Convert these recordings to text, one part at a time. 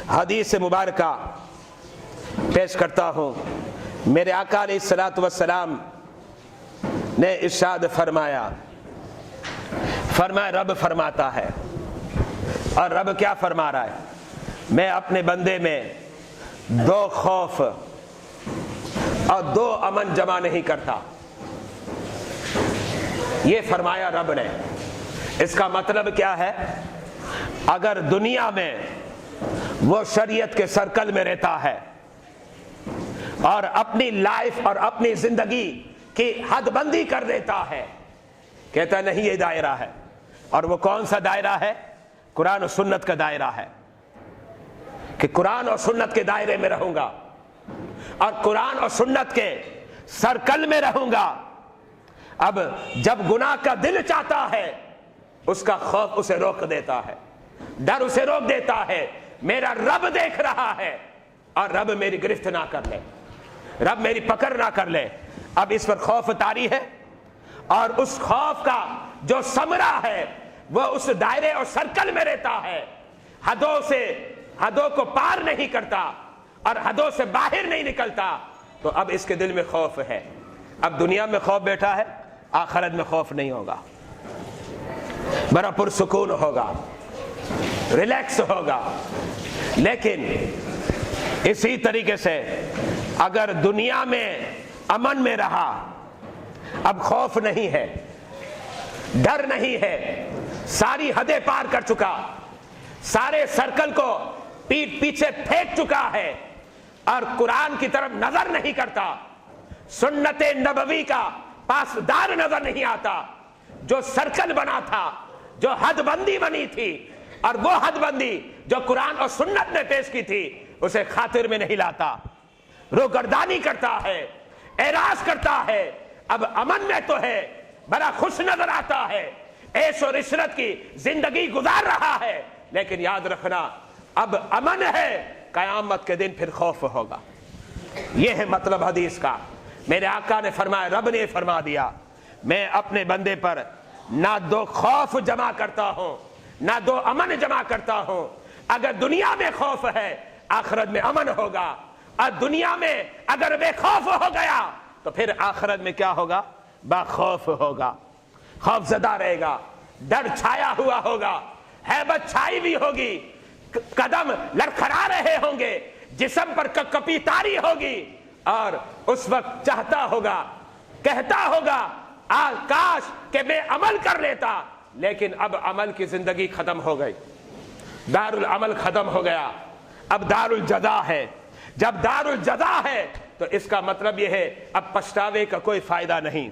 حدیث مبارکہ پیش کرتا ہوں۔ میرے آقا علیہ الصلوۃ والسلام نے ارشاد فرمایا رب فرماتا ہے، اور رب کیا فرما رہا ہے؟ میں اپنے بندے میں 2 خوف اور 2 امن جمع نہیں کرتا۔ یہ فرمایا رب نے۔ اس کا مطلب کیا ہے؟ اگر دنیا میں وہ شریعت کے سرکل میں رہتا ہے اور اپنی لائف اور اپنی زندگی کی حد بندی کر دیتا ہے، کہتا نہیں یہ دائرہ ہے، اور وہ کون سا دائرہ ہے؟ قرآن و سنت کا دائرہ ہے، کہ قرآن اور سنت کے دائرے میں رہوں گا اور قرآن اور سنت کے سرکل میں رہوں گا۔ اب جب گناہ کا دل چاہتا ہے، اس کا خوف اسے روک دیتا ہے، ڈر اسے روک دیتا ہے۔ میرا رب دیکھ رہا ہے اور رب میری گرفت نہ کر لے، رب میری پکڑ نہ کر لے۔ اب اس پر خوف طاری ہے، اور اس خوف کا جو ثمرہ ہے وہ اس دائرے اور سرکل میں رہتا ہے، حدوں کو پار نہیں کرتا اور حدوں سے باہر نہیں نکلتا، تو اب اس کے دل میں خوف ہے۔ اب دنیا میں خوف بیٹھا ہے، آخرت میں خوف نہیں ہوگا، بڑا پرسکون ہوگا، ریلیکس ہوگا۔ لیکن اسی طریقے سے اگر دنیا میں امن میں رہا، اب خوف نہیں ہے، ڈر نہیں ہے، ساری حدیں پار کر چکا، سارے سرکل کو پیٹ پیچھے پھینک چکا ہے، اور قرآن کی طرف نظر نہیں کرتا، سنت نبوی کا پاسدار نظر نہیں آتا، جو سرکل بنا تھا، جو حد بندی بنی تھی، اور وہ حد بندی جو قرآن اور سنت نے پیش کی تھی، اسے خاطر میں نہیں لاتا، روگردانی کرتا ہے، اعراض کرتا ہے۔ اب امن میں تو ہے، بڑا خوش نظر آتا ہے، عیش اور عشرت کی زندگی گزار رہا ہے، لیکن یاد رکھنا اب امن ہے، قیامت کے دن پھر خوف ہوگا۔ یہ ہے مطلب حدیث کا۔ میرے آقا نے فرمایا، رب نے فرما دیا، میں اپنے بندے پر نہ 2 خوف جمع کرتا ہوں، نہ 2 امن جمع کرتا ہوں۔ اگر دنیا میں خوف ہے، آخرت میں امن ہوگا، اور دنیا میں اگر بے خوف ہو گیا تو پھر آخرت میں کیا ہوگا؟ باخوف ہوگا، خوف زدہ رہے گا، ڈر چھایا ہوا ہوگا، ہیبت چھائی بھی ہوگی، قدم لڑکھڑا رہے ہوں گے، جسم پر کپی تاری ہوگی، اور اس وقت چاہتا ہوگا، کہتا ہوگا کاش کہ میں عمل کر لیتا، لیکن اب عمل کی زندگی ختم ہو گئی، دار العمل ختم ہو گیا، اب دار الجزا ہے۔ جب دار الجزا ہے تو اس کا مطلب یہ ہے اب پچھتاوے کا کوئی فائدہ نہیں،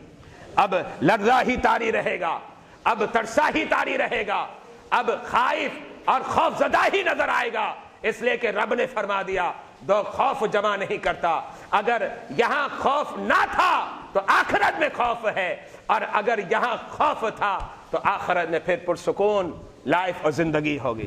اب لرزہ ہی طاری رہے گا، اب ترسا ہی طاری رہے گا، اب خائف اور خوف زدہ ہی نظر آئے گا، اس لیے کہ رب نے فرما دیا 2 خوف جمع نہیں کرتا۔ اگر یہاں خوف نہ تھا تو آخرت میں خوف ہے، اور اگر یہاں خوف تھا تو آخرت میں پھر پرسکون لائف اور زندگی ہوگی۔